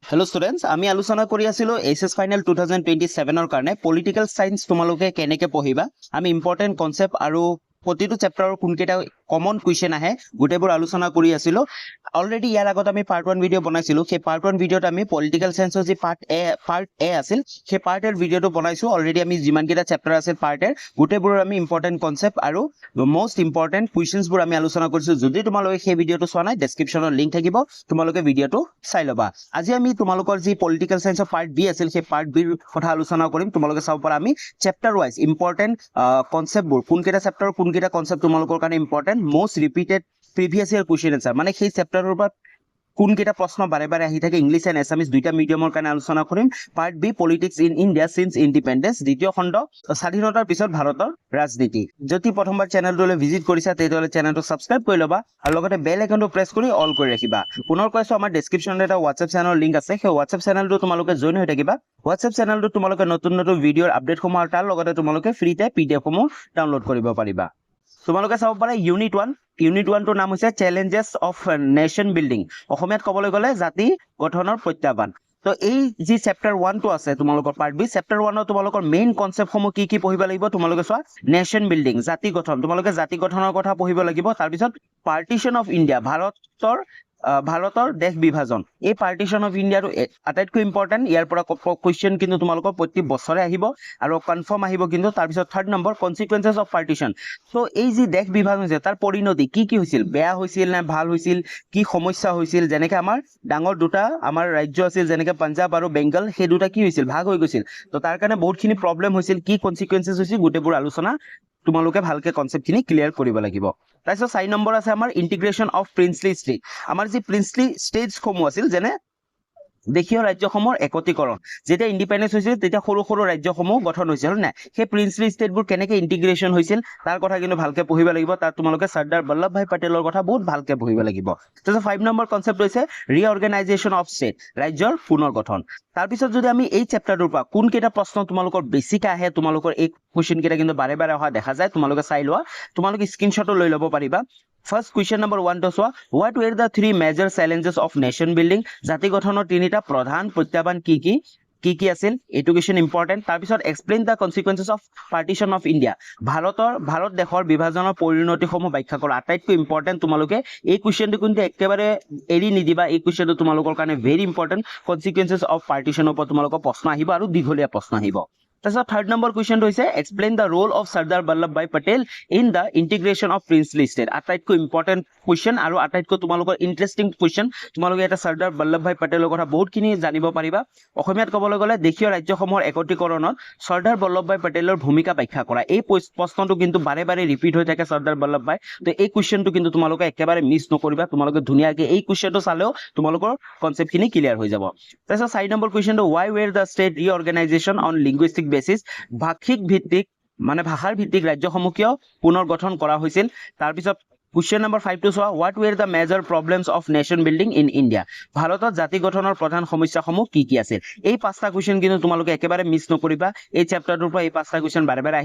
Hello' students, আমি আলোচনা কৰি আছিলোঁ এইচএছ ফাইনেল 2027 কাৰণে পলিটিকেল চায়েন্স তোমালোকে কেনেকৈ পঢ়িবা। আমি ইম্পৰ্টেণ্ট কনচেপ্ট আৰু প্ৰতিটো চেপ্টাৰৰ কোনকেইটা কমন কুৱেশ্যন আহে গোটেইবোৰ আলোচনা কৰি আছিলোঁ। অলৰেডি ইয়াৰ আগত আমি পাৰ্ট 1 ভিডিঅ' বনাইছিলোঁ। সেই পাৰ্ট 1 ভিডিঅ'ত আমি পলিটিকেল চায়েন্সৰ যি পাৰ্ট এ আছিল সেই পাৰ্ট এৰ ভিডিঅ'টো বনাইছোঁ। অলৰেডি আমি যিমানকেইটা চেপ্টাৰ আছিল পাৰ্ট এৰ গোটেইবোৰৰ আমি ইম্পৰ্টেণ্ট কনচেপ্ট আৰু মষ্ট ইম্পৰ্টেণ্ট কুৱেশ্যনছবোৰ আমি আলোচনা কৰিছোঁ। যদি তোমালোকে সেই ভিডিঅ'টো চোৱা নাই, ডেছক্ৰিপশ্যনত লিংক থাকিব, তোমালোকে ভিডিঅ'টো চাই ল'বা। আজি আমি তোমালোকৰ যি পলিটিকেল চায়েন্সৰ পাৰ্ট বি আছিল সেই পাৰ্ট বিৰ কথা আলোচনা কৰিম। তোমালোকে চাব পাৰা আমি চেপ্টাৰ ৱাইজ ইম্পৰ্টেণ্ট কনচেপ্টবোৰ, কোনকেইটা চেপ্টাৰৰ কোনকেইটা কনচেপ্ট তোমালোকৰ কাৰণে important, most repeated previous year question answer, মানে সেই চেপ্টাৰৰ পৰা কোনকেইটা প্ৰশ্ন বাৰে বাৰে আহি থাকে ইংলিছ এণ্ড এছামিছ দুইটা মিডিয়ামৰ কাৰণে আলোচনা কৰিম। Part B politics in India since independence, দ্বিতীয় খণ্ড স্বাধীনতাৰ পিছত ভাৰতৰ ৰাজনীতি। যদি প্ৰথমবাৰ চেনেলটোলৈ ভিজিট কৰিছা তেতিয়াহ'লে চেনেলটো ছাবস্ক্ৰাইব কৰি ল'বা আৰু লগতে বেল আইকনটো প্ৰেছ কৰি অল কৰি ৰাখিবা। পুনৰ কৈছোঁ, আমাৰ ডেছক্ৰিপশ্যনত এটা হোৱাটছএপ চেনেলৰ লিংক আছে, সেই হোৱাটছএপ চেনেলটো তোমালোকে জইন হৈ থাকিবা। হোৱাটছএপ চেনেলটোত তোমালোকে নতুন নতুন ভিডিঅ'ৰ আপডেটসমূহ আৰু তাৰ লগতে তোমালোকে ফ্ৰীতে PDF-সমূহ ডাউনলোড কৰিব পাৰিবা। তোমালোকে চাব পাৰা ইউনিট 1টোৰ নাম হৈছে চেলেঞ্জেছ অফ নেশ্যন বিল্ডিং, অসমীয়াত ক'বলৈ গ'লে জাতি গঠনৰ প্ৰত্যাহ্বান। তো এই যি চেপ্টাৰ 1টো আছে তোমালোকৰ পাৰ্ট বি, চেপ্টাৰ 1ৰ তোমালোকৰ মেইন কনচেপ্টসমূহ কি পঢ়িব লাগিব তোমালোকে চোৱা। নেশ্যন বিল্ডিং, জাতি গঠন, তোমালোকে জাতি গঠনৰ কথা পঢ়িব লাগিব। তাৰপিছত পাৰ্টিশ্যন অফ ইণ্ডিয়া, ভাৰতৰ দেশ বিভাজন, এই পাৰ্টিশ্যন অফ ইণ্ডিয়াটো আটাইতকৈ ইম্পৰ্টেণ্ট। ইয়াৰ পৰা কুৱেশ্যন কিন্তু তোমালোকৰ প্ৰতি বছৰে আহিব আৰু কনফাৰ্ম আহিব কিন্তু। তাৰপিছত 3rd নম্বৰ কনচিকুৱেঞ্চেছ অফ পাৰ্টিশ্যন। তো এই যি দেশ বিভাজন হৈছে তাৰ পৰিণতি কি হৈছিল, বেয়া হৈছিল নে ভাল হৈছিল, কি সমস্যা হৈছিল, যেনেকে আমাৰ ডাঙৰ দুটা আমাৰ ৰাজ্য আছিল যেনেকে পাঞ্জাৱ আৰু বেংগল, সেই দুটা কি হৈছিল, ভাগ হৈ গৈছিল। তো তাৰ কাৰণে বহুতখিনি প্ৰব্লেম হৈছিল, কি কনচিকুৱেঞ্চেছ হৈছিল, গোটেইবোৰ আলোচনা তোমালোকে ভালকে কনচেপ্টখিনি ক্লিয়াৰ কৰিব লাগিব। তাৰপিছত 4 নম্বৰ আছে আমাৰ ইণ্টিগ্ৰেশ্যন অফ প্ৰিন্সলি ষ্টেট। আমাৰ যি প্ৰিন্সলি ষ্টেটছসমূহ আছিল, যেনে দেশীয় ৰাজ্যসমূহৰ একত্ৰীকৰণ, যেতিয়া ইণ্ডিপেণ্ডেন্স হৈছিল তেতিয়া সৰু সৰু ৰাজ্যসমূহ গঠন হৈছিল, হয় নাই? সেই প্ৰিন্সলি ষ্টেটবোৰ কেনেকে ইণ্টিগ্ৰেশ্যন হৈছিল তাৰ কথা কিন্তু ভালকে পঢ়িব লাগিব। তাত তোমালোকে চৰ্দাৰ বল্লভভাই পেটেলৰ কথা বহুত ভালকে পঢ়িব লাগিব। তাৰপিছত 5 নম্বৰ কনচেপ্ট হৈছে ৰিঅৰ্গেনাইজেশ্যন অফ ষ্টেট, ৰাজ্যৰ পুনৰ গঠন। তাৰপিছত যদি আমি এই চেপ্টাৰটোৰ পৰা কোনকেইটা প্ৰশ্ন তোমালোকৰ বেছিকৈ আহে, তোমালোকৰ এই কুৱেশ্যন কেইটা কিন্তু বাৰে বাৰে অহা দেখা যায়, তোমালোকে চাই লোৱা, তোমালোকে স্ক্ৰীনশ্বটো লৈ ল'ব পাৰিবা। ফাৰ্ষ্ট কুৱেশ্যন নম্বৰ 1টো চোৱা, what were the 3 major challenges of nation building, জাতি গঠনৰ 3টা প্ৰধান প্ৰত্যাহ্বান কি আছিল, এইটো কুৱেশ্যন ইম্পৰ্টেণ্ট। তাৰপিছত explain the consequences of partition of India, Bharat দেশৰ বিভাজনৰ পৰিণতিসমূহ ব্যাখ্যা কৰা, আটাইতকৈ ইম্পৰ্টেণ্ট। তোমালোকে এই কুৱেশ্যনটো কিন্তু একেবাৰে এৰি নিদিবা, এই কুৱেশ্যনটো তোমালোকৰ কাৰণে ভেৰি ইম্পৰ্টেণ্ট। কনচিকুৱেঞ্চেছ অফ পাৰ্টিশ্যনৰ ওপৰত তোমালোকৰ প্ৰশ্ন আহিব আৰু দীঘলীয়া প্ৰশ্ন আহিব। তাৰপিছত 3rd নম্বৰ কুৱেশ্যনটো হৈছে explain the role of Sardar Vallabhbhai Patel in the integration of princely state, আটাইতকৈ ইম্পৰ্টেণ্ট কুৱেশ্যন আৰু আটাইতকৈ তোমালোকৰ ইণ্টাৰেষ্টিং কুৱেশ্যন। তোমালোকে এটা চৰ্দাৰ বল্লভভাই পেটেলৰ কথা বহুতখিনি জানিব পাৰিবা। অসমীয়াত ক'বলৈ গ'লে দেশীয় ৰাজ্যসমূহৰ একত্ৰীকৰণত চৰ্দাৰ বল্লভভাই পেটেলৰ ভূমিকা ব্যাখ্যা কৰা, এই প্ৰশ্নটো কিন্তু বাৰে বাৰে ৰিপিট হৈ থাকে চৰ্দাৰ বল্লভভাই। তো এই কুৱেশ্যনটো কিন্তু তোমালোকে একেবাৰে মিছ নকৰিবা, তোমালোকে ধুনীয়াকৈ এই কুৱেশ্যনটো চালেও তোমালোকৰ কনচেপ্টখিনি ক্লিয়াৰ হৈ যাব। তাৰপিছত 4 নম্বৰ কুৱেশ্যনটো why were the state reorganisation on linguistic basis, ভাষিক ভিত্তিক মানে ভাষাৰ ভিত্তিক ৰাজ্যসমূহ কিয় পুনৰ গঠন কৰা হৈছিল। তাৰপিছত কুৱেশ্যন নম্বৰ 5টো চোৱা, what were the major problems of nation building in India, ভাৰতত জাতি গঠনৰ প্ৰধান সমস্যাসমূহ কি আছিল। এই 5টা কুৱেশ্যন কিন্তু তোমালোকে একেবাৰে মিছ নকৰিবা। এই চেপ্টাৰটোৰ পৰা এই 5টা কুৱেশ্যন বাৰে বাৰে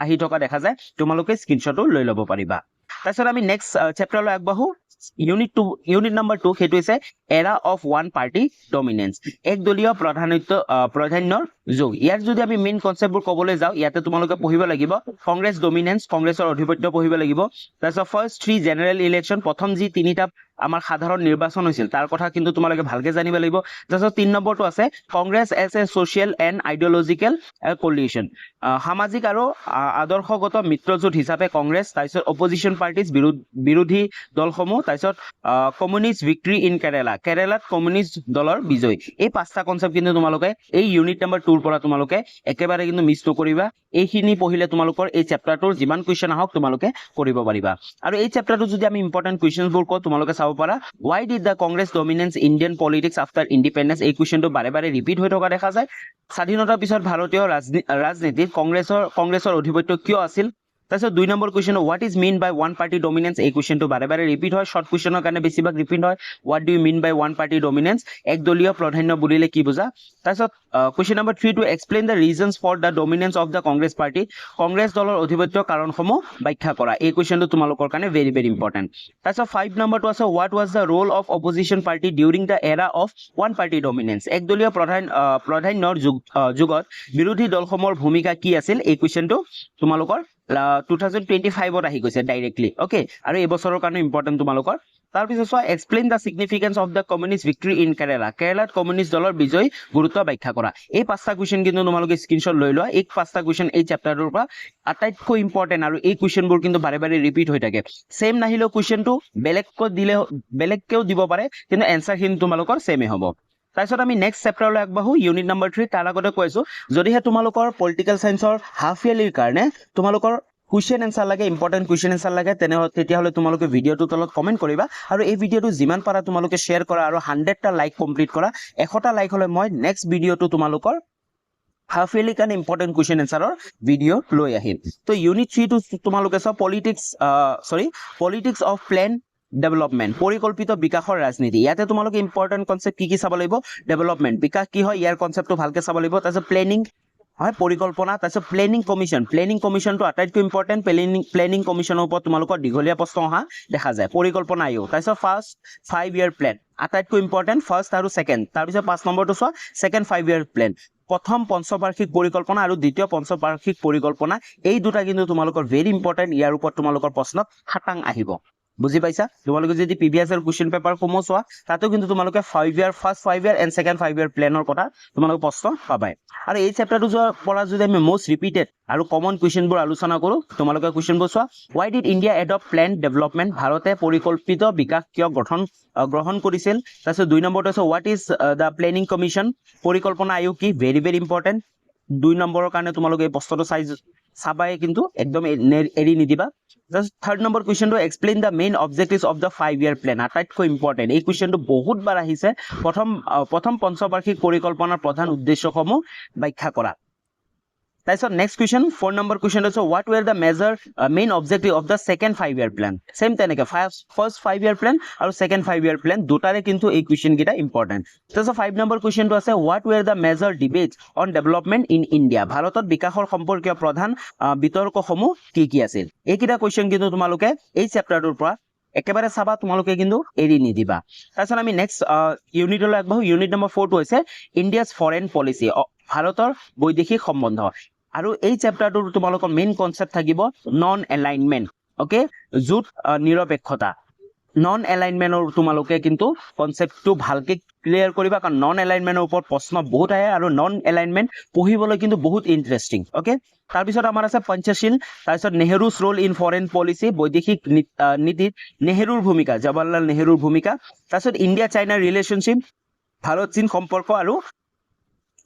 আহি থকা দেখা যায়, তোমালোকে স্ক্ৰীনশ্বটো লৈ ল'ব পাৰিবা। তাৰপিছত আমি নেক্সট চেপ্টাৰলৈ আগবাঢ়ো। ইউনিট নম্বৰ 2, সেইটো হৈছে এৰা অফ ওৱান পাৰ্টি ডমিনেন্স, একদলীয় প্ৰাধান্যৰ যুগ। ইয়াৰ যদি আমি মেইন কনচেপ্টবোৰ ক'বলৈ যাওঁ, ইয়াতে তোমালোকে পঢ়িব লাগিব কংগ্ৰেছ ডমিনেন্স, কংগ্ৰেছৰ অধিপত্য পঢ়িব লাগিব। তাৰপিছত ফাৰ্ষ্ট 3 জেনেৰেল ইলেকশ্যন, প্ৰথম যি 3টা আমাৰ সাধাৰণ নিৰ্বাচন হৈছিল তাৰ কথা কিন্তু তোমালোকে ভালকে জানিব লাগিব। তাৰপিছত 3 নম্বৰটো আছে Congress as a social and ideological coalition, সামাজিক আৰু আদৰ্শগত মিত্ৰজোঁট হিচাপে কংগ্ৰেছ। তাৰপিছত অপজিশ্যন পাৰ্টিজ, বিৰোধী দলসমূহ। তাৰপিছত কমিউনিষ্ট ভিক্টৰী ইন কেৰেলাত কমিউনিষ্ট দলৰ বিজয়। এই 5টা কনচেপ্ট কিন্তু তোমালোকে এই ইউনিট নম্বৰ 2ৰ পৰা তোমালোকে একেবাৰে কিন্তু মিছ নকৰিবা। এইখিনি পঢ়িলে তোমালোকৰ এই চেপ্টাৰটোৰ যিমান কুৱেশ্যন আহক তোমালোকে কৰিব পাৰিবা। আৰু এই চেপ্টাৰটো যদি আমি ইম্পৰ্টেণ্ট কুৱেশ্যনবোৰ কওঁ, তোমালোকে চাব পাৰা Y did the Congress dominance Indian politics after independence, এই কুৱেশ্যনটো বাৰে বাৰে ৰিপিট হৈ থকা দেখা যায়। স্বাধীনতাৰ পিছত ভাৰতীয় ৰাজনীতিত কংগ্ৰেছৰ অধিপত্য কিয় আছিল, তাৰপিছত 2 number question what is mean by one party dominance এই কুৱেশ্যনটো বাৰে বাৰে ৰিপিট হয় শৰ্ট কুৱেশ্যনৰ কাৰণে বেছিভাগ ৰিপিট হয় what do you mean by one party dominance একদলীয় প্ৰাধান্য বুলিলে কি বুজা তাৰপিছত question number 3 to explain the reasons for the dominance of the Congress party Congress দলৰ অধিপত্যৰ কাৰণসমূহ ব্যাখ্যা কৰা এই কুৱেশ্যনটো তোমালোকৰ কাৰণে ভেৰি ভেৰি ইম্পৰ্টেণ্ট তাৰপিছত 5 নম্বৰটো আছে what was the role of opposition party during the এৰা অফ ওৱান পাৰ্টি ডমিনেন্স একদলীয় প্ৰাধান্যৰ যুগত বিৰোধী দলসমূহৰ ভূমিকা কি আছিল এই কুৱেশ্যনটো তোমালোকৰ 2025 আহি গৈছে ডাইৰেক্টলি ওকে আৰু এই বছৰৰ কাৰণে ইম্পৰ্টেণ্ট তোমালোকৰ তাৰপিছত চোৱা explain the significance of the communist victory in কেৰালাত কমিউনিষ্ট দলৰ বিজয় গুৰুত্ব ব্যাখ্যা কৰা এই পাঁচটা কুৱেশ্যন কিন্তু তোমালোকে স্ক্ৰীনশ্বট লৈ লোৱা এই পাঁচটা কুৱেশ্যন এই চেপ্টাৰটোৰ পৰা আটাইতকৈ ইম্পৰ্টেণ্ট আৰু এই কুৱেশ্যনবোৰ কিন্তু বাৰে বাৰে ৰিপিট হৈ থাকে সেম নাহিলেও কুৱেশ্যনটো বেলেগকেও দিব পাৰে কিন্তু এনচাৰখিনি তোমালোকৰ সেমে হ'ব তাৰপিছত আমি নেক্সট চেপ্টাৰলৈ আগবাঢ়ো ইউনিট নম্বৰ 3 তাৰ আগতে কৈছো যদিহে তোমালোকৰ পলিটিকেল সায়েন্সৰ হাফ ইয়াৰলিৰ কাৰণে তোমালোকৰ কুৱেশ্যন এনসাৰ লাগে ইম্পৰ্টেণ্ট কুৱেশ্যন এনসাৰ লাগে তেতিয়াহ'লে তোমালোকে ভিডিঅ'টোৰ তলত কমেণ্ট কৰিবা আৰু এই ভিডিঅ'টো যিমান পাৰা তোমালোকে শ্বেয়াৰ কৰা আৰু 100টা লাইক কমপ্লিট কৰা 100টা লাইক হ'লে মই নেক্সট ভিডিঅ'টো তোমালোকৰ হাফ ইয়াৰলি কাৰণে ইম্পৰ্টেণ্ট কুৱেশ্যন এনসাৰৰ ভিডিঅ' লৈ আহিম তো ইউনিট 3 টো তোমালোকে চাও পলিটিক্স অফ প্লেন ডেভেলপমেন্ট পৰিকল্পিত বিকাশৰ ৰাজনীতি ইয়াতে তোমালোকে ইম্পৰ্টেণ্ট কনসেপ্ট কি চাব লাগিব ডেভেলপমেন্ট বিকাশ কি হয় ইয়াৰ কনসেপ্টটো ভালকে চাব লাগিব তাৰপিছত প্লেনিং হয় পৰিকল্পনা তাৰপিছত প্লেনিং কমিশনটো আটাইতকৈ ইম্পৰ্টেণ্ট প্লেনিং কমিশনৰ ওপৰত তোমালোকৰ দীঘলীয়া প্ৰশ্ন অহা দেখা যায় পৰিকল্পনা আয়োগ তাৰপিছত ফাৰ্ষ্ট 5 ইয়াৰ প্লেন আটাইতকৈ ইম্পৰ্টেণ্ট ফাৰ্ষ্ট আৰু সেকেন্ড তাৰপিছত 5 নম্বৰটো চোৱা সেকেন্ড 5 ইয়াৰ প্লেন প্ৰথম পঞ্চবাৰ্ষিক পৰিকল্পনা আৰু দ্বিতীয় পঞ্চবাৰ্ষিক পৰিকল্পনা এই দুটা কিন্তু তোমালোকৰ ভেৰি ইম্পৰ্টেণ্ট ইয়াৰ ওপৰত তোমালোকৰ প্ৰশ্নত খাটাং আহিব বুজি পাইছা তোমালোকে যদি প্ৰিভিয়াছ ইয়াৰ কুৱেশ্যন পেপাৰ সমূহ চোৱা তাতো কিন্তু তোমালোকে 5 year first 5 year and second 5 ইয়াৰ প্লেনৰ কথা তোমালোকে প্ৰশ্ন পাবাই আৰু এই চেপ্টাৰটো পৰা যদি আমি মোষ্ট ৰিপিটেড আৰু কমন কুৱেশ্যনবোৰ আলোচনা কৰো তোমালোকে কুৱেশ্যনবোৰ চোৱা why did India adopt planned development ভাৰতে পৰিকল্পিত বিকাশ কিয় গ্ৰহণ কৰিছিল তাৰপিছত 2 নম্বৰটো আছে what is the planning commission পৰিকল্পনা আয়োগ কি ভেৰি ভেৰি ইম্পৰ্টেণ্ট 2 নম্বৰৰ কাৰণে তোমালোকে এই প্ৰশ্নটো চাবাই কিন্তু একদম এৰি নিদিবা জাস্ট থাৰ্ড নম্বৰ কুৱেশ্যনটো explain the main objectives of the 5 year plan আটাইতকৈ ইম্পৰ্টেণ্ট এই কুৱেশ্যনটো বহুত বাৰ আহিছে প্ৰথম পঞ্চবাৰ্ষিক পৰিকল্পনাৰ প্ৰধান উদ্দেশ্যসমূহ ব্যাখ্যা কৰা তাৰপিছত নেক্সট কুৱেশ্যন 4 নম্বৰ কুৱেশ্যন আছে what were the main objective of the second 5 year plan same তেনেকে ফাৰ্ষ্ট 5 ইয়াৰ প্লেন আৰু সেকেন্ড 5 ইয়াৰ প্লেন দুটাৰে কিন্তু এই কুৱেশ্যন কেইটা ইম্পৰ্টেণ্ট তাৰপিছত 5 নম্বৰ কুৱেশ্যনটো আছে what were the major debates on development in India ভাৰতত বিকাশৰ সম্পৰ্কীয় প্ৰধান বিতৰ্কসমূহ কি আছিল এইকেইটা কুৱেশ্যন কিন্তু তোমালোকে এই চেপ্টাৰটোৰ পৰা একেবাৰে চাবা তোমালোকে কিন্তু এৰি নিদিবা তাৰপিছত আমি নেক্সট ইউনিটলৈ আগবাঢ়ো ইউনিট নম্বৰ 4 টো হৈছে ইণ্ডিয়াছ ফৰেন পলিচি ভাৰতৰ বৈদেশিক সম্বন্ধ আৰু এই চেপ্টাৰটোৰ তোমালোকৰ মেইন কনসেপ্ট থাকিব নন এলাইনমেন্ট ওকে জুট নিৰপেক্ষতা নন এলাইনমেন্টৰ তোমালোকে কিন্তু কনসেপ্টটো ভালকে ক্লিয়াৰ কৰিবা কাৰণ নন এলাইনমেন্টৰ ওপৰত প্ৰশ্ন বহুত আহে আৰু নন এলাইনমেন্ট পঢ়িবলৈ কিন্তু বহুত ইন্টাৰেষ্টিং ওকে তাৰপিছত আমাৰ আছে পঞ্চশীল তাৰপিছত নেহৰুছ ৰোল ইন ফৰেন পলিচি বৈদেশিক নীতিত নেহৰুৰ ভূমিকা জৱাহৰলাল নেহৰুৰ ভূমিকা তাৰপিছত ইণ্ডিয়া চাইনা ৰিলেশনশ্বিপ ভাৰত চীন সম্পৰ্ক আৰু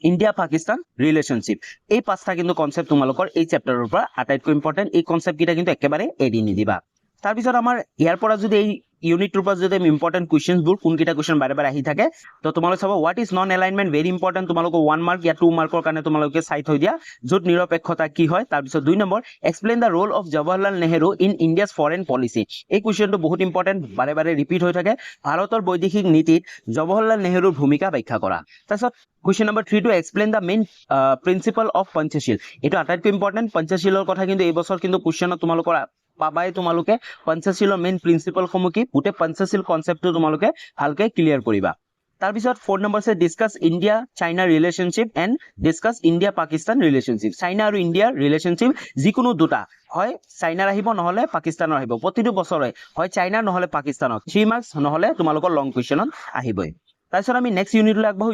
ইণ্ডিয়া পাকিস্তান ৰিলেশনশ্বিপ এই পাঁচটা কিন্তু কনসেপ্ট তোমালোকৰ এই চেপ্টাৰৰ পৰা আটাইতকৈ ইম্পৰ্টেণ্ট এই কনসেপ্ট কেইটা কিন্তু একেবাৰে এৰি নিদিবা তাৰপিছত আমাৰ ইয়াৰ পৰা যদি এই ইউনিটৰ পৰা যদি ইম্পৰ্টেণ্ট কুৱেশ্যনবোৰ কোনকেইটা কুৱেশ্যন বাৰে বাৰে আহি থাকে তো তোমালোকে চাব what is non alignment very important তোমালোকৰ 1 মাৰ্ক ইয়া 2 মাৰ্কৰ কাৰণে তোমালোকে চাই থৈ দিয়া য'ত নিৰপেক্ষতা কি হয় তাৰপিছত 2 number explain the role of Jawaharlal Nehru in India's foreign policy এই কুৱেশ্যনটো বহুত ইম্পৰ্টেণ্ট বাৰে বাৰে ৰিপিট হৈ থাকে ভাৰতৰ বৈদেশিক নীতিত জৱাহৰলাল নেহৰুৰ ভূমিকা ব্যাখ্যা কৰা তাৰপিছত question number 3 to explain the main principle of Panchsheel এইটো আটাইতকৈ ইম্পৰ্টেণ্ট পঞ্চশীলৰ কথা কিন্তু এই বছৰ কিন্তু কুৱেশ্যনত তোমালোকৰ পাবাই তোমালোকে পঞ্চশীলৰ মেইন প্ৰিন্সিপল সমূহ কি গোটেই পঞ্চশীল কনসেপ্টটো তোমালোকে ভালকে ক্লিয়াৰ কৰিবা তাৰপিছত 4 নম্বৰ আছে discuss India China relationship and discuss India Pakistan relationship China আৰু ইণ্ডিয়াৰ ৰিলেশনশ্বিপ যিকোনো দুটা হয় চাইনাৰ আহিব নহলে পাকিস্তানৰ আহিব প্ৰতিটো বছৰে হয় চাইনা নহলে পাকিস্তানৰ 3 মাৰ্কস নহলে তোমালোকৰ লং কুৱেশ্যনত আহিবই তাৰপিছত আমি নেক্সট ইউনিটলৈ আগবাঢ়ো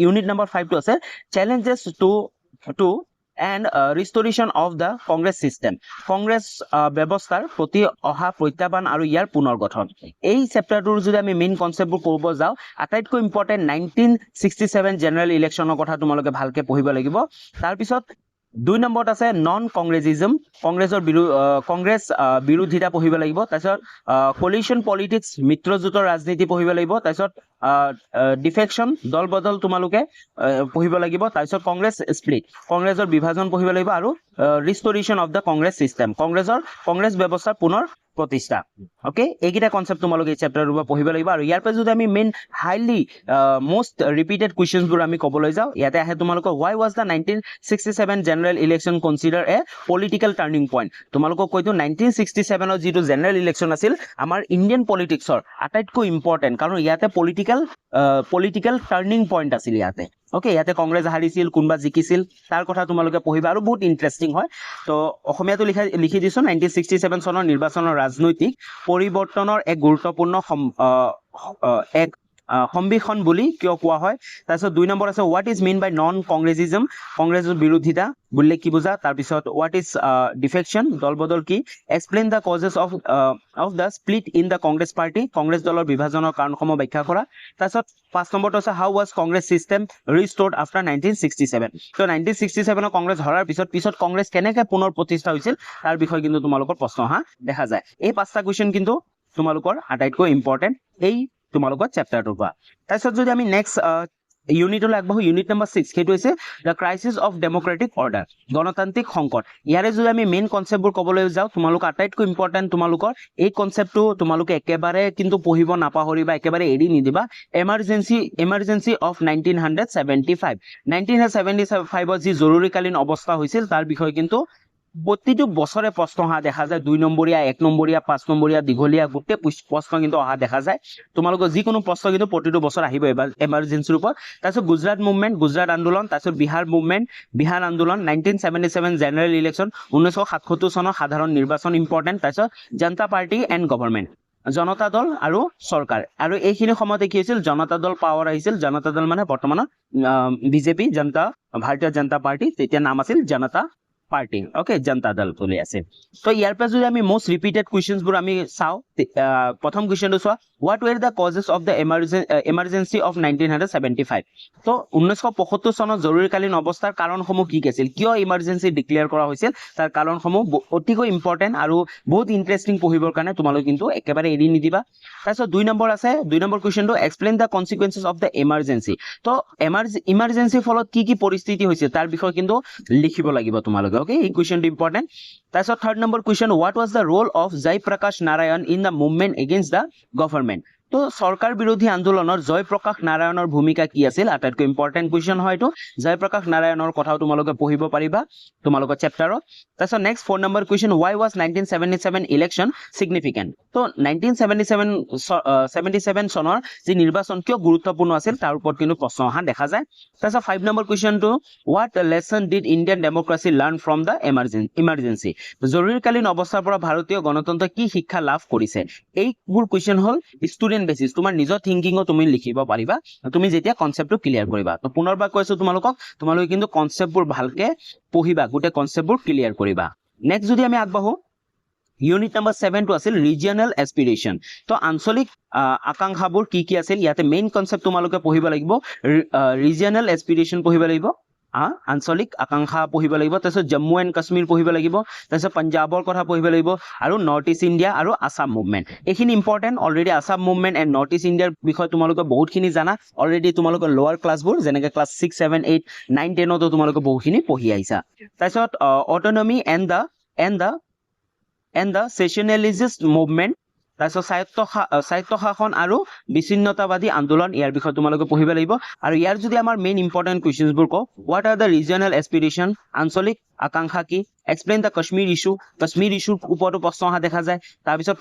ইউনিট নম্বৰ 5 টো আছে challenges two and restoration of the Congress system Congress ব্যৱস্থাৰ প্ৰতি অহা প্ৰত্যাহ্বান আৰু ইয়াৰ পুনৰ্গঠন এই চেপ্টাৰটোৰ যদি আমি মেইন কনসেপ্টবোৰ পঢ়িব যাওঁ আটাইতকৈ ইম্পৰ্টেণ্ট 1967 জেনাৰেল ইলেকশ্যনৰ কথা তোমালোকে ভালকে পঢ়িব লাগিব তাৰপিছত 2 নম্বৰত আছে নন কংগ্ৰেছিজম কংগ্ৰেছ বিৰোধিতা পঢ়িব লাগিব তাৰপিছত কলিউশন পলিটিক্স মিত্ৰজোঁটৰ ৰাজনীতি পঢ়িব লাগিব তাৰপিছত ডিফেকশন দল বদল তোমালোকে পঢ়িব লাগিব তাৰপিছত কংগ্ৰেছ স্প্লিট কংগ্ৰেছৰ বিভাজন পঢ়িব লাগিব আৰু restoration of the Congress system Congress ব্যৱস্থাৰ পুনৰ প্ৰতিষ্ঠা ওকে এইকেইটা কনসেপ্ট তোমালোকে এই চেপ্টাৰৰ পৰা পঢ়িব লাগিব আৰু ইয়াৰ পৰা যদি আমি মেইন হাইলি মোষ্ট ৰিপিটেড কুৱেশ্যনছবোৰ আমি ক'বলৈ যাওঁ ইয়াতে আহে তোমালোকৰ why was the 1967 general election consider A political turning point তোমালোকক কৈতো 1967 যিটো জেনাৰেল ইলেকশ্যন আছিল আমাৰ ইণ্ডিয়ান পলিটিক্সৰ আটাইতকৈ ইম্পৰ্টেণ্ট কাৰণ ইয়াতে পলিটিকেল টাৰ্নিং পইণ্ট আছিল ইয়াতে ওকে ইয়াতে কংগ্ৰেছ হাৰিছিল কোনবা জিকিছিল তাৰ কথা তোমালোকে পঢ়িবা আৰু বহুত ইন্টাৰেষ্টিং হয় তো অসমীয়াটো লিখি দিছো 1967 চনৰ নিৰ্বাচনৰ ৰাজনৈতিক পৰিৱৰ্তনৰ এক গুৰুত্বপূৰ্ণ সম্বিখন বুলি কিয় কোৱা হয় তাৰপিছত 2 নম্বৰ আছে what is mean by non Congressism কংগ্ৰেছৰ বিৰোধিতা বুলিলে কি বুজা তাৰপিছত হোৱাট ইজ ডিফেকশন দল বদল কি explain the causes of the split in the Congress party Congress দলৰ বিভাজনৰ কাৰণসমূহ ব্যাখ্যা কৰা তাৰপিছত 5 নম্বৰটো আছে হাউ ৱাজ কংগ্ৰেছ সিস্টেম ৰিষ্টৰ্ড আফটাৰ 1967 তো 1967 কংগ্ৰেছ হৰাৰ পিছত কংগ্ৰেছ কেনেকৈ পুনৰ প্ৰতিষ্ঠা হৈছিল তাৰ বিষয়ে কিন্তু তোমালোকৰ প্ৰশ্ন অহা দেখা যায় এই 5টা কুৱেশ্যন কিন্তু তোমালোকৰ আটাইতকৈ ইম্পৰ্টেণ্ট এই তোমালোকৰ চেপ্টাৰটোৰ পৰা তাৰপিছত যদি আমি নেক্সট ইউনিটলৈ আগবাঢ়ো ইউনিট নম্বৰ 6 সেইটো হৈছে the crisis of democratic order গণতান্ত্ৰিক সংকট ইয়াৰে যদি আমি মেইন কনচেপ্টবোৰ ক'বলৈ যাওঁ তোমালোক আটাইতকৈ ইম্পৰ্টেণ্ট তোমালোকৰ এই কনচেপ্টটো তোমালোকে একেবাৰে কিন্তু পঢ়িব নাপাহৰিবা একেবাৰে এৰি নিদিবা এমাৰ্জেঞ্চি অফ 1975 যি জৰুৰীকালীন অৱস্থা হৈছিল তাৰ বিষয়ে কিন্তু প্ৰতিটো বছৰে প্ৰশ্ন অহা দেখা যায় 2 নম্বৰীয়া 1 নম্বৰীয়া 5 নম্বৰীয়া দীঘলীয়া গোটেই প্ৰশ্ন কিন্তু অহা দেখা যায় তোমালোকৰ যিকোনো প্ৰশ্ন কিন্তু প্ৰতিটো বছৰ আহিব এবাৰ এমাৰ্জেঞ্চিৰ ওপৰত তাৰপিছত গুজৰাট মুভমেণ্ট গুজৰাট আন্দোলন তাৰপিছত বিহাৰ মুভমেণ্ট বিহাৰ আন্দোলন 1977 জেনাৰেল ইলেকশ্যন 1977 চনৰ সাধাৰণ নিৰ্বাচন ইম্পৰ্টেণ্ট তাৰপিছত জনতা পাৰ্টি এণ্ড গভৰ্ণমেণ্ট জনতা দল আৰু চৰকাৰ আৰু এইখিনি সময়তে কি হৈছিল জনতা দল পাৱাৰ আহিছিল জনতা দল মানে বৰ্তমানৰ বিজেপি ভাৰতীয় জনতা পাৰ্টি তেতিয়া নাম আছিল জনতা পাৰ্টি ওকে জনতা দল বুলি আছে তো ইয়াৰ পৰা যদি আমি মোষ্ট ৰিপিটেড কুৱেশ্যনছবোৰ আমি চাওঁ প্ৰথম কুৱেশ্যনটো চোৱা what were the causes of the emergency of 1975 তো 1975 চনত জৰুৰীকালীন অৱস্থাৰ কাৰণসমূহ কি আছিল কিয় ইমাৰ্জেঞ্চি ডিক্লেয়াৰ কৰা হৈছিল তাৰ কাৰণসমূহ অতিকৈ ইম্পৰ্টেণ্ট আৰু বহুত ইণ্টাৰেষ্টিং পঢ়িবৰ কাৰণে তোমালোকে কিন্তু একেবাৰে এৰি নিদিবা তাৰপিছত 2 নম্বৰ আছে 2 নম্বৰ কুৱেশ্যনটো explain the consequences of the emergency তো ইমাৰ্জেঞ্চিৰ ফলত কি পৰিস্থিতি হৈছিল তাৰ বিষয়ে কিন্তু লিখিব লাগিব তোমালোকে ওকে এই কুৱেশ্যনটো ইম্পৰ্টেণ্ট তাৰপিছত 3rd number question what was the role of Jayaprakash Narayan in the movement against the government তো চৰকাৰ বিৰোধী আন্দোলনৰ জয়প্ৰকাশ নাৰায়ণৰ ভূমিকা কি আছিল আটাইতকৈ ইম্পৰ্টেণ্ট কুৱেশ্যন হয় এইটো জয়প্ৰকাশ নাৰায়ণৰ কথাও তোমালোকে পঢ়িব পাৰিবা তোমালোকৰ চেপ্টাৰত তাৰপিছত next 4 number question Y was 1977 election significant তো 1977 চনৰ যি নিৰ্বাচন কিয় গুৰুত্বপূৰ্ণ আছিল তাৰ ওপৰত কিন্তু প্ৰশ্ন অহা দেখা যায় তাৰপিছত 5 নম্বৰ কুৱেশ্যনটো what lesson did Indian democracy learn from the emergency জৰুৰীকালীন অৱস্থাৰ পৰা ভাৰতীয় গণতন্ত্ৰই কি শিক্ষা লাভ কৰিছে এইবোৰ কুৱেশ্যন হ'ল ষ্টুডেণ্ট বেচিছ তোমাৰ নিজৰ থিংকিঙো তুমি লিখিব পাৰিবা তুমি যেতিয়া কনচেপ্টটো ক্লিয়াৰ কৰিবা তো পুনৰবাৰ কৈছো তোমালোকে কিন্তু কনচেপ্টবোৰ ভালকে পঢ়িবা গোটেই কনচেপ্টবোৰ ক্লিয়াৰ কৰিবা নেক্সট যদি আমি আগবাঢ়ো ইউনিট নম্বৰ 7 টো আছিল ৰিজিয়নেল এস্পিৰেশ্যন তো আঞ্চলিক আকাংক্ষাবোৰ কি আছিল ইয়াতে মেইন কনচেপ্ট তোমালোকে পঢ়িব লাগিব ৰিজিয়নেল এস্পিৰেশ্যন পঢ়িব লাগিব আঞ্চলিক আকাংক্ষা পঢ়িব লাগিব তাৰপিছত জম্মু এণ্ড কাশ্মীৰ পঢ়িব লাগিব তাৰপিছত পঞ্জাবৰ কথা পঢ়িব লাগিব আৰু নৰ্থ ইষ্ট ইণ্ডিয়া আৰু আসাম মুভমেণ্ট এইখিনি important already Assam movement and north east ইণ্ডিয়াৰ বিষয়ে তোমালোকে বহুতখিনি জানা অলৰেডি তোমালোকৰ লোৱাৰ ক্লাছবোৰ যেনেকৈ ক্লাছ 6 7 8 9 10তো তোমালোকে বহুখিনি পঢ়ি আহিছা তাৰপিছত অট'নমি এণ্ড দ্য সেশনেলিজিষ্ট মুভমেণ্ট তাৰপিছত স্বায়ত্ত শাসন আৰু বিচ্ছিন্নতাবাদী আন্দোলন ইয়াৰ বিষয়ে তোমালোকে পঢ়িব লাগিব আৰু ইয়াৰ যদি আমাৰ মেইন ইম্পৰ্টেণ্ট কুৱেশ্যনছবোৰ কওঁ হোৱাট আৰ দ্য ৰিজিয়নেল এস্পিৰেশ্যন আঞ্চলিক আকাংক্ষা কি এক্সপ্লেইন দ্য কাশ্মীৰ ইছ্যুৰ ওপৰতো প্ৰশ্ন অহা দেখা যায় তাৰপিছত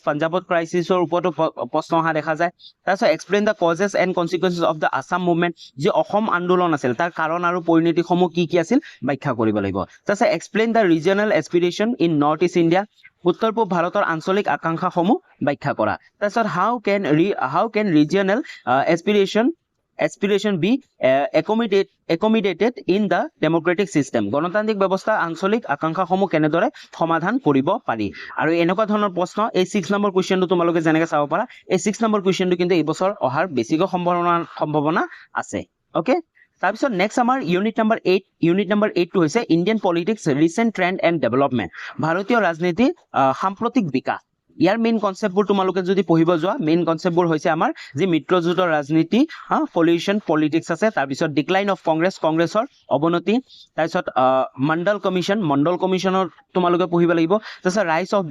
পাঞ্জাবত ক্ৰাইচিছৰ ওপৰতো প্ৰশ্ন অহা দেখা যায় তাৰপিছত explain the causes and consequences of the Assam movement যি অসম আন্দোলন আছিল তাৰ কাৰণ আৰু পৰিণতিসমূহ কি আছিল ব্যাখ্যা কৰিব লাগিব তাৰপিছত explain the regional aspiration in North East India উত্তৰ পূব ভাৰতৰ আঞ্চলিক আকাংক্ষাসমূহ ব্যাখ্যা কৰা তাৰপিছত how can regional aspiration be accommodated in the democratic system গণতান্ত্ৰিক ব্যৱস্থা আঞ্চলিক আকাংক্ষাসমূহ কেনেদৰে সমাধান কৰিব পাৰি আৰু এনেকুৱা ধৰণৰ প্ৰশ্ন এই 6 নম্বৰ কুৱেশ্যনটো তোমালোকে যেনেকৈ চাব পাৰা এই 6 নম্বৰ কুৱেশ্যনটো কিন্তু এই বছৰ অহাৰ বেছিকৈ সম্ভাৱনা আছে ওকে তাৰপিছত নেক্সট আমাৰ ইউনিট নাম্বাৰ 8 টো হৈছে Indian politics recent trend and development, ভাৰতীয় ৰাজনীতি সাম্প্ৰতিক বিকাশ। ইয়াৰ মেইন কনচেপ্টবোৰ তোমালোকে যদি পঢ়িব যোৱা, মেইন কনচেপ্টবোৰ হৈছে আমাৰ যি মিত্ৰজোঁটৰ ৰাজনীতি, পলিউশ্যন পলিটিক্স আছে, তাৰপিছত ডিক্লাইন অফ কংগ্ৰেছৰ অৱনতি, তাৰপিছত মণ্ডল কমিশ্যনৰ তোমালোকে পঢ়িব লাগিব, তাৰপিছত ৰাইজ অফ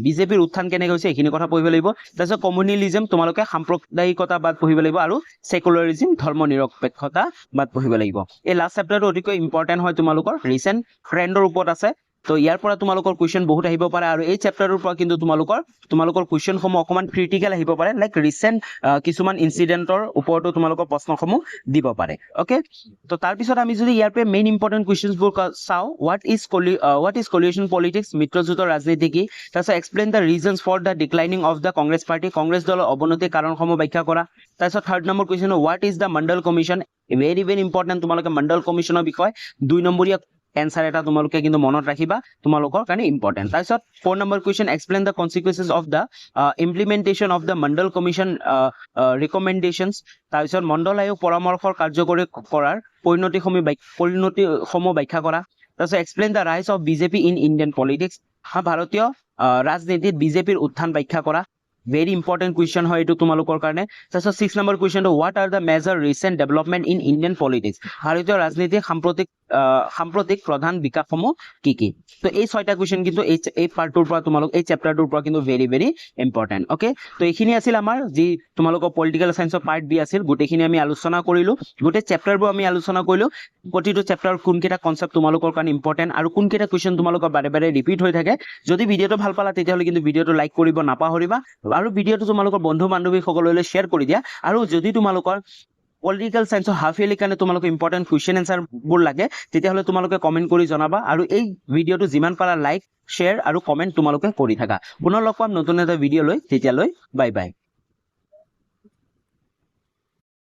বিজেপিৰ উত্থান কেনেকৈ হৈছে এইখিনি কথা পঢ়িব লাগিব, তাৰপিছত কমিউনেলিজম তোমালোকে সাম্প্ৰদায়িকতাবাদ পঢ়িব লাগিব, আৰু ছেকুলাৰিজম ধৰ্ম নিৰপেক্ষতাবাদ পঢ়িব লাগিব। এই লাষ্ট চেপ্টাৰটো অতিকৈ ইম্পৰ্টেণ্ট হয়, তোমালোকৰ ৰিচেণ্ট ট্ৰেণ্ডৰ ওপৰত আছে। তো ইয়াৰ পৰা তোমালোকৰ কুৱেশ্যন বহুত আহিব পাৰে, আৰু এই চেপ্টাৰটোৰ পৰা কিন্তু তোমালোকৰ কুৱেশ্যনসমূহ অকণমান ক্ৰিটিকেল আহিব পাৰে, লাইক ৰিচেণ্ট কিছুমান ইনচিডেণ্টৰ ওপৰতো তোমালোকৰ প্ৰশ্নসমূহ দিব পাৰে। অ'কে, তো তাৰপিছত আমি যদি ইয়াৰ পৰা মেইন ইম্পৰ্টেণ্ট কুৱেশ্যনছবোৰ চাওঁ, হোৱাট ইজ কলিউশ্যন পলিটিক্স, মিত্ৰজোঁটৰ ৰাজনীতি কি, তাৰপিছত explain the reasons for the declining of the Congress party, Congress দলৰ অৱনতিৰ কাৰণসমূহ ব্যাখ্যা কৰা। তাৰপিছত third number question, what is the Mandal commission, very important তোমালোকে মণ্ডল কমিশ্যনৰ বিষয় 2 নম্বৰীয়া এনসাৰ এটা তোমালোকে কিন্তু মনত ৰাখিবা, তোমালোকৰ কাৰণে ইম্পৰ্টেণ্ট। তাৰপিছত 4 number question, explain the consequences of the implementation of the Mandal commission recommendations, তাৰপিছত মণ্ডল আয়োগ পৰামৰ্শৰ কাৰ্যকৰী কৰাৰ পৰিণতিসমূহ ব্যাখ্যা কৰা। তাৰপিছত এক্সপ্লেইন দ্য ৰাইজ of BJP in Indian politics, ভাৰতীয় ৰাজনীতিত বিজেপিৰ উত্থান ব্যাখ্যা কৰা। ভেৰি ইম্পৰ্টেণ্ট কুৱেশ্যন হয় এইটো তোমালোকৰ কাৰণে। তাৰপিছত 6 নম্বৰ কুৱেশ্যনটো, what are the major recent development in Indian politics, ভাৰতীয় ৰাজনীতিৰ সাম্প্ৰতিক প্ৰধান বিকাশসমূহ কি কি। তো এই 6টা কুৱেশ্যন কিন্তু এই পাৰ্টটোৰ পৰা এই চেপ্টাৰটোৰ পৰা কিন্তু ভেৰি ইম্পৰ্টেণ্ট। অ'কে, তো এইখিনি আছিল আমাৰ যি তোমালোকৰ পলিটিকেল চায়েন্সৰ পাৰ্ট বি আছিল, গোটেইখিনি আমি আলোচনা কৰিলোঁ, গোটেই চেপ্টাৰবোৰ আমি আলোচনা কৰিলোঁ, প্ৰতিটো চেপ্টাৰৰ কোনকেইটা কনচেপ্ট তোমালোকৰ কাৰণে ইম্পৰ্টেণ্ট আৰু কোনকেইটা কুৱেশ্যন তোমালোকৰ বাৰে ৰিপিট হৈ থাকে। যদি ভিডিঅ'টো ভাল পালা তেতিয়াহ'লে কিন্তু ভিডিঅ'টো লাইক কৰিব নাপাহৰিবা, আৰু ভিডিঅ'টো তোমালোকৰ বন্ধু বান্ধৱীসকললৈ শ্বেয়াৰ কৰি দিয়া। আৰু যদি তোমালোকৰ পলিটিকেল চায়েন্সৰ হাফ ইয়াৰলি কাৰণে তোমালোকৰ ইম্পৰ্টেণ্ট কুৱেশ্যন এনচাৰবোৰ লাগে তেতিয়াহ'লে তোমালোকে কমেণ্ট কৰি জনাবা, আৰু এই ভিডিঅ'টো যিমান পাৰা লাইক, শ্বেয়াৰ আৰু কমেণ্ট তোমালোকে কৰি থাকা। পুনৰ লগ পাম নতুন এটা ভিডিঅ' লৈ, তেতিয়ালৈ বাই বাই।